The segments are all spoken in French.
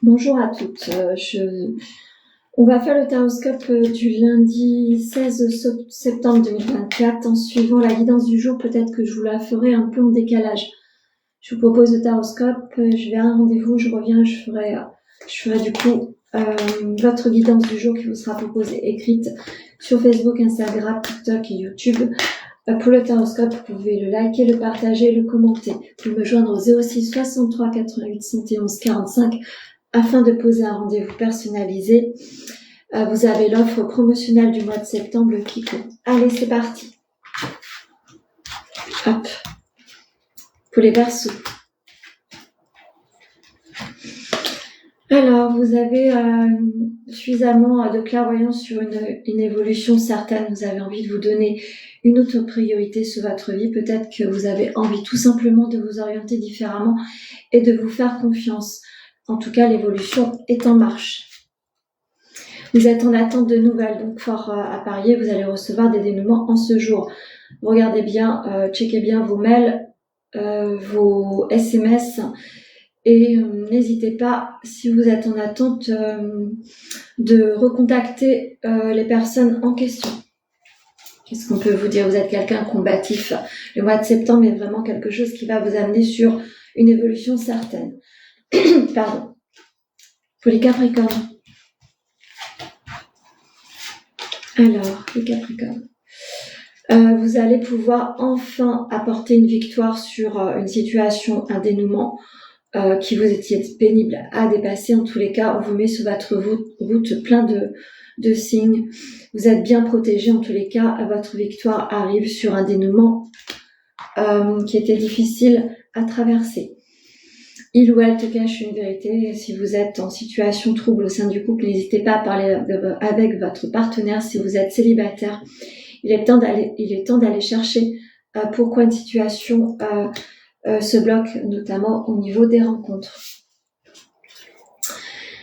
Bonjour à toutes. On va faire le taroscope du lundi 16 septembre 2024 en suivant la guidance du jour. Peut-être que je vous la ferai un peu en décalage. Je vous propose le taroscope, je vais à un rendez-vous, je reviens, je ferai du coup votre guidance du jour qui vous sera proposée écrite sur Facebook, Instagram, TikTok et YouTube. Pour le taroscope, vous pouvez le liker, le partager, le commenter. Vous pouvez me joindre au 06 63 88 71 45 afin de poser un rendez-vous personnalisé. Vous avez l'offre promotionnelle du mois de septembre qui compte. Allez, c'est parti. Hop. Pour les Verseaux. Alors, vous avez suffisamment de clairvoyance sur une évolution certaine. Vous avez envie de vous donner une autre priorité sur votre vie. Peut-être que vous avez envie tout simplement de vous orienter différemment et de vous faire confiance. En tout cas, l'évolution est en marche. Vous êtes en attente de nouvelles, donc fort à parier, vous allez recevoir des dénouements en ce jour. Regardez bien, checkez bien vos mails, vos SMS et n'hésitez pas, si vous êtes en attente, de recontacter les personnes en question. Qu'est-ce qu'on peut vous dire? Vous êtes quelqu'un combatif. Le mois de septembre est vraiment quelque chose qui va vous amener sur une évolution certaine. Pardon. Pour les Capricornes. Alors, les Capricornes. Vous allez pouvoir enfin apporter une victoire sur une situation, un dénouement qui vous étiez pénible à dépasser. En tous les cas, on vous met sur votre route plein de signes. Vous êtes bien protégé. En tous les cas, votre victoire arrive sur un dénouement qui était difficile à traverser. Il ou elle te cache une vérité. Si vous êtes en situation trouble au sein du couple, n'hésitez pas à parler avec votre partenaire. Si vous êtes célibataire, il est temps d'aller chercher pourquoi une situation se bloque, notamment au niveau des rencontres.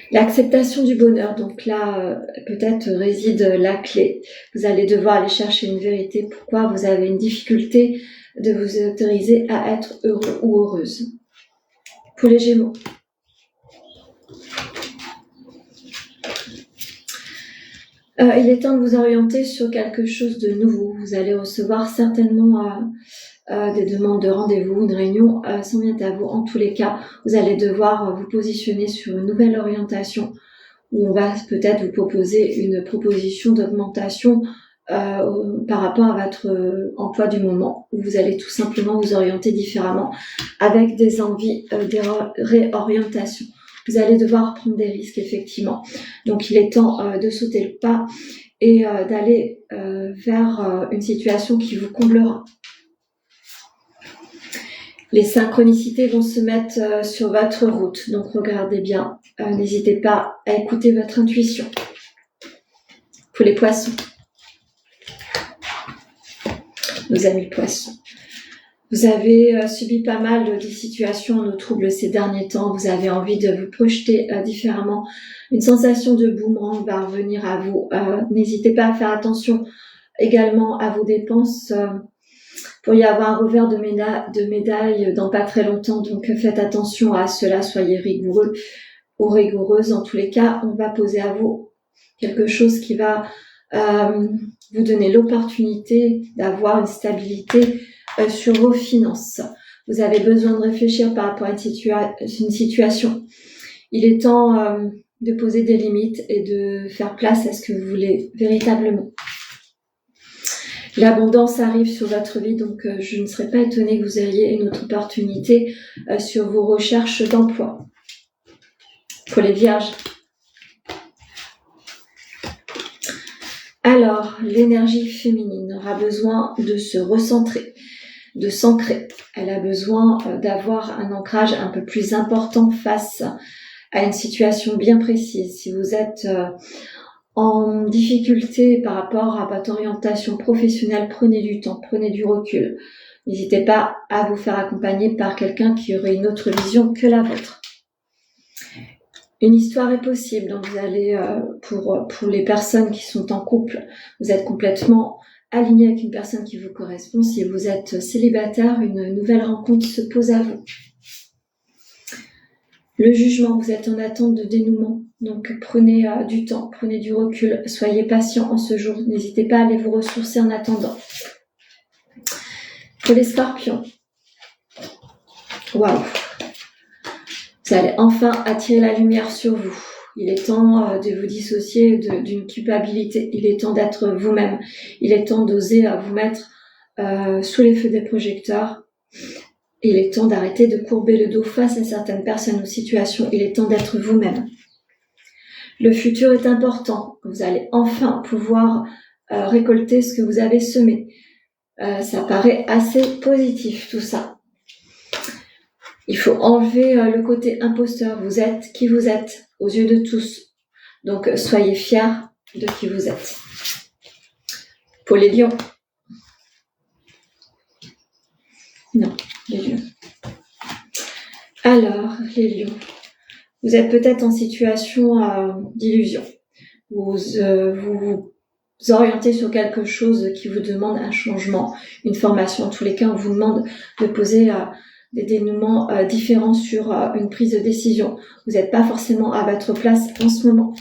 L'acceptation du bonheur, donc là, peut-être réside la clé. Vous allez devoir aller chercher une vérité, pourquoi vous avez une difficulté de vous autoriser à être heureux ou heureuse. Pour les Gémeaux. Il est temps de vous orienter sur quelque chose de nouveau. Vous allez recevoir certainement des demandes de rendez-vous, une réunion s'en vient à vous. En tous les cas, vous allez devoir vous positionner sur une nouvelle orientation où on va peut-être vous proposer une proposition d'augmentation par rapport à votre emploi du moment, où vous allez tout simplement vous orienter différemment avec des envies de réorientation. Vous allez devoir prendre des risques, effectivement. Donc, il est temps de sauter le pas et d'aller vers une situation qui vous comblera. Les synchronicités vont se mettre sur votre route, donc regardez bien. N'hésitez pas à écouter votre intuition. Pour les poissons. Nos amis poissons. Vous avez subi pas mal de situations de troubles ces derniers temps. Vous avez envie de vous projeter différemment. Une sensation de boomerang va revenir à vous. N'hésitez pas à faire attention également à vos dépenses. Pour y avoir un revers de médaille dans pas très longtemps. Donc faites attention à cela. Soyez rigoureux ou rigoureuse. En tous les cas, on va poser à vous quelque chose qui va vous donner l'opportunité d'avoir une stabilité sur vos finances. Vous avez besoin de réfléchir par rapport à une situation. Il est temps de poser des limites et de faire place à ce que vous voulez véritablement. L'abondance arrive sur votre vie, donc je ne serais pas étonnée que vous ayez une autre opportunité sur vos recherches d'emploi. Pour les vierges. Alors, l'énergie féminine aura besoin de se recentrer, de s'ancrer. Elle a besoin d'avoir un ancrage un peu plus important face à une situation bien précise. Si vous êtes en difficulté par rapport à votre orientation professionnelle, prenez du temps, prenez du recul. N'hésitez pas à vous faire accompagner par quelqu'un qui aurait une autre vision que la vôtre. Une histoire est possible, donc vous allez, pour les personnes qui sont en couple, vous êtes complètement aligné avec une personne qui vous correspond. Si vous êtes célibataire, une nouvelle rencontre se pose à vous. Le jugement, vous êtes en attente de dénouement. Donc prenez du temps, prenez du recul, soyez patient en ce jour. N'hésitez pas à aller vous ressourcer en attendant. Pour les scorpions, waouh! Vous allez enfin attirer la lumière sur vous. Il est temps de vous dissocier d'une culpabilité. Il est temps d'être vous-même. Il est temps d'oser vous mettre sous les feux des projecteurs. Il est temps d'arrêter de courber le dos face à certaines personnes ou situations. Il est temps d'être vous-même. Le futur est important. Vous allez enfin pouvoir récolter ce que vous avez semé. Ça paraît assez positif tout ça. Il faut enlever le côté imposteur. Vous êtes qui vous êtes aux yeux de tous. Donc soyez fiers de qui vous êtes. Pour les lions. Non, les lions. Alors, les lions. Vous êtes peut-être en situation d'illusion. Vous vous orientez sur quelque chose qui vous demande un changement, une formation. En tous les cas, on vous demande de poser des dénouements différents sur une prise de décision. Vous n'êtes pas forcément à votre place en ce moment.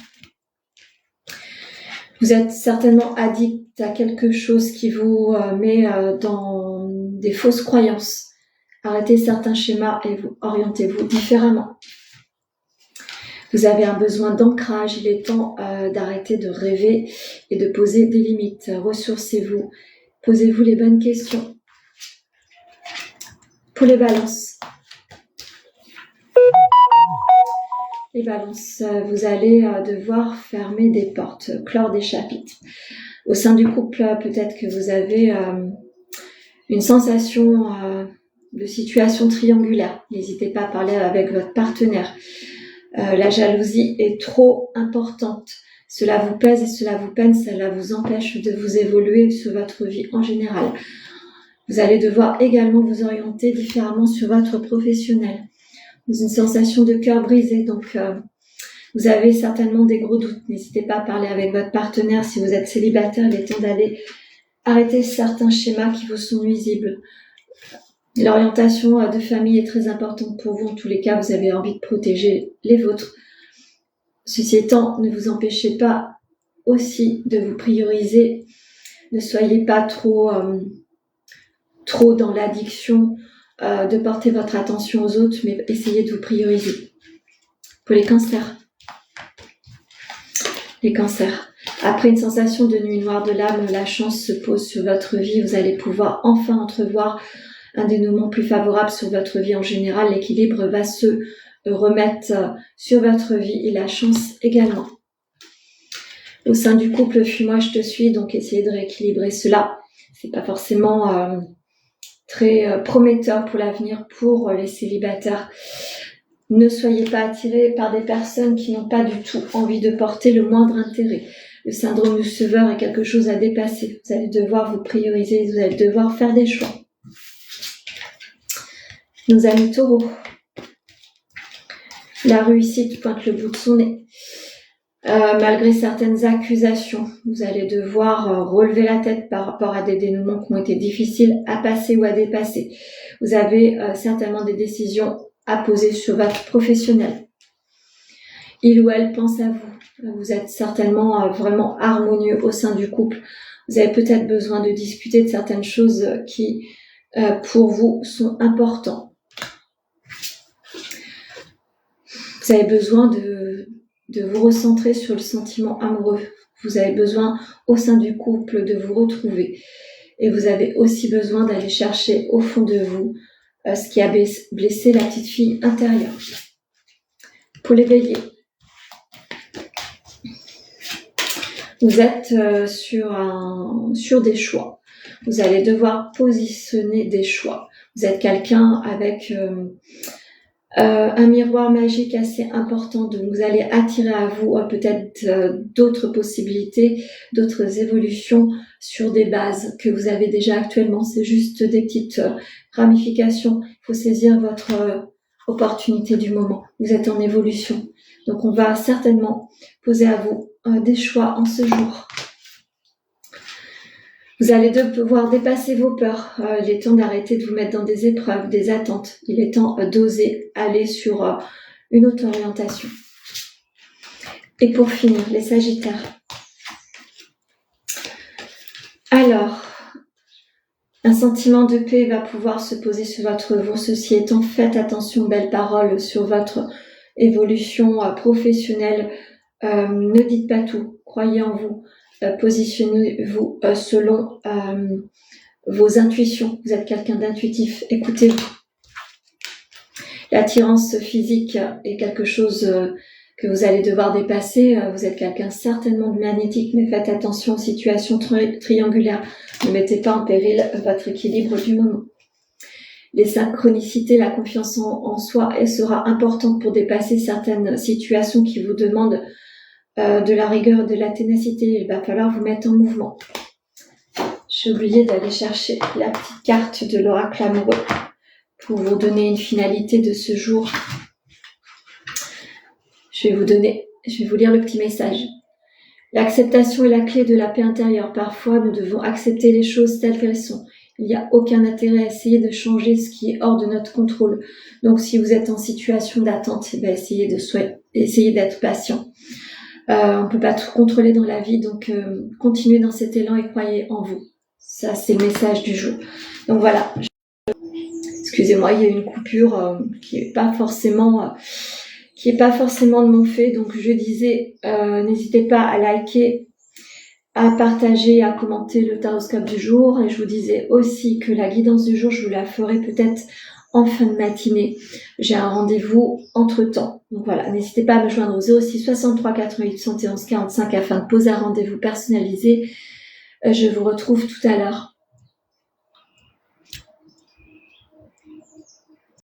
Vous êtes certainement addict à quelque chose qui vous met dans des fausses croyances. Arrêtez certains schémas et vous orientez-vous différemment. Vous avez un besoin d'ancrage. Il est temps d'arrêter de rêver et de poser des limites. Ressourcez-vous. Posez-vous les bonnes questions. Pour les balances. Les balances, vous allez devoir fermer des portes, clore des chapitres. Au sein du couple, peut-être que vous avez une sensation de situation triangulaire. N'hésitez pas à parler avec votre partenaire. La jalousie est trop importante. Cela vous pèse et cela vous peine, cela vous empêche de vous évoluer sur votre vie en général. Vous allez devoir également vous orienter différemment sur votre professionnel. Vous avez une sensation de cœur brisé, donc vous avez certainement des gros doutes. N'hésitez pas à parler avec votre partenaire. Si vous êtes célibataire, il est temps d'aller arrêter certains schémas qui vous sont nuisibles. L'orientation de famille est très importante pour vous. En tous les cas, vous avez envie de protéger les vôtres. Ceci étant, ne vous empêchez pas aussi de vous prioriser. Ne soyez pas trop dans l'addiction de porter votre attention aux autres, mais essayez de vous prioriser. Pour les cancers. Les cancers. Après une sensation de nuit noire de l'âme, la chance se pose sur votre vie. Vous allez pouvoir enfin entrevoir un dénouement plus favorable sur votre vie en général. L'équilibre va se remettre sur votre vie et la chance également. Au sein du couple, fuis-moi, je te suis, donc essayez de rééquilibrer cela. C'est pas forcément très prometteur pour l'avenir pour les célibataires. Ne soyez pas attirés par des personnes qui n'ont pas du tout envie de porter le moindre intérêt. Le syndrome du sauveur est quelque chose à dépasser. Vous allez devoir vous prioriser, vous allez devoir faire des choix. Nos amis taureaux. La réussite pointe le bout de son nez. Malgré certaines accusations, vous allez devoir relever la tête par rapport à des dénouements qui ont été difficiles à passer ou à dépasser. Vous avez certainement des décisions à poser sur votre professionnel. Il ou elle pense à vous. Vous êtes certainement vraiment harmonieux au sein du couple. Vous avez peut-être besoin de discuter de certaines choses qui, pour vous, sont importantes. Vous avez besoin de vous recentrer sur le sentiment amoureux. Vous avez besoin, au sein du couple, de vous retrouver. Et vous avez aussi besoin d'aller chercher au fond de vous ce qui a blessé la petite fille intérieure. Pour les béliers, vous êtes sur des choix. Vous allez devoir positionner des choix. Vous êtes quelqu'un avec un miroir magique assez important, donc vous allez attirer à vous peut-être d'autres possibilités, d'autres évolutions sur des bases que vous avez déjà actuellement. C'est juste des petites ramifications. Il faut saisir votre opportunité du moment. Vous êtes en évolution. Donc on va certainement poser à vous des choix en ce jour. Vous allez devoir dépasser vos peurs. Il est temps d'arrêter de vous mettre dans des épreuves, des attentes. Il est temps d'oser aller sur une autre orientation. Et pour finir, les Sagittaires. Alors, un sentiment de paix va pouvoir se poser sur votre vie. Ceci étant, faites attention, belles paroles, sur votre évolution professionnelle. Ne dites pas tout, croyez en vous, positionnez-vous selon vos intuitions. Vous êtes quelqu'un d'intuitif, écoutez-vous. L'attirance physique est quelque chose que vous allez devoir dépasser. Vous êtes quelqu'un certainement de magnétique, mais faites attention aux situations triangulaires. Ne mettez pas en péril votre équilibre du moment. Les synchronicités, la confiance en soi, elle sera importante pour dépasser certaines situations qui vous demandent de la rigueur, de la ténacité. Il va falloir vous mettre en mouvement. J'ai oublié d'aller chercher la petite carte de l'oracle amoureux pour vous donner une finalité de ce jour. Je vais vous lire le petit message. L'acceptation est la clé de la paix intérieure. Parfois, nous devons accepter les choses telles qu'elles sont. Il n'y a aucun intérêt à essayer de changer ce qui est hors de notre contrôle. Donc, si vous êtes en situation d'attente, essayez d'être patient. On ne peut pas tout contrôler dans la vie, donc continuez dans cet élan et croyez en vous. Ça, c'est le message du jour. Donc voilà. Excusez-moi, il y a une coupure qui est pas forcément de mon fait. Donc je disais, n'hésitez pas à liker, à partager, à commenter le taroscope du jour. Et je vous disais aussi que la guidance du jour, je vous la ferai peut-être en fin de matinée. J'ai un rendez-vous entre-temps. Donc voilà, n'hésitez pas à me joindre au 06 63 88 71 45 afin de poser un rendez-vous personnalisé. Je vous retrouve tout à l'heure.